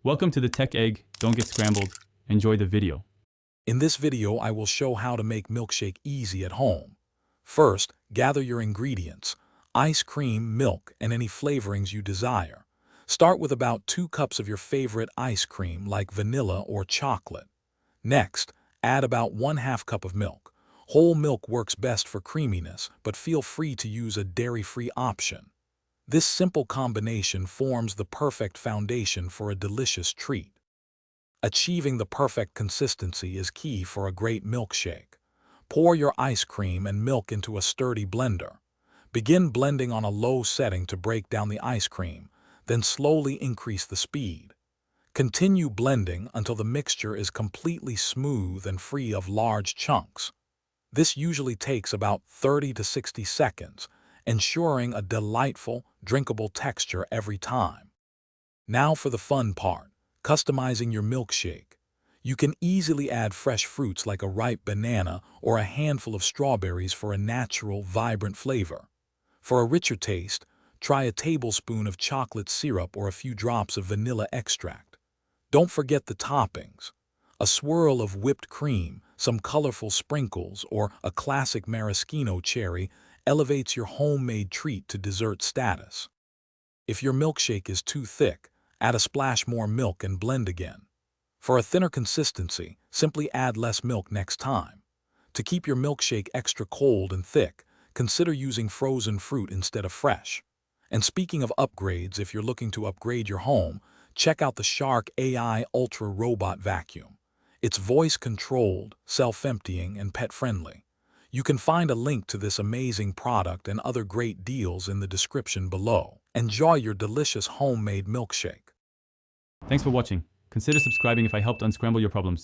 Welcome to the Tech Egg. Don't get scrambled. Enjoy the video. In this video, I will show how to make milkshake easy at home. First, gather your ingredients: ice cream, milk, and any flavorings you desire. Start with about 2 cups of your favorite ice cream like vanilla or chocolate. Next, add about 1/2 cup of milk. Whole milk works best for creaminess, but feel free to use a dairy-free option. This simple combination forms the perfect foundation for a delicious treat. Achieving the perfect consistency is key for a great milkshake. Pour your ice cream and milk into a sturdy blender. Begin blending on a low setting to break down the ice cream, then slowly increase the speed. Continue blending until the mixture is completely smooth and free of large chunks. This usually takes about 30 to 60 seconds, ensuring a delightful, drinkable texture every time. Now for the fun part: customizing your milkshake. You can easily add fresh fruits like a ripe banana or a handful of strawberries for a natural, vibrant flavor. For a richer taste, try a tablespoon of chocolate syrup or a few drops of vanilla extract. Don't forget the toppings: a swirl of whipped cream, some colorful sprinkles, or a classic maraschino cherry elevates your homemade treat to dessert status. If your milkshake is too thick, add a splash more milk and blend again. For a thinner consistency, simply add less milk next time. To keep your milkshake extra cold and thick, consider using frozen fruit instead of fresh. And speaking of upgrades, if you're looking to upgrade your home, check out the Shark AI Ultra Robot Vacuum. It's voice-controlled, self-emptying, and pet-friendly. You can find a link to this amazing product and other great deals in the description below. Enjoy your delicious homemade milkshake. Thanks for watching. Consider subscribing if I helped unscramble your problems.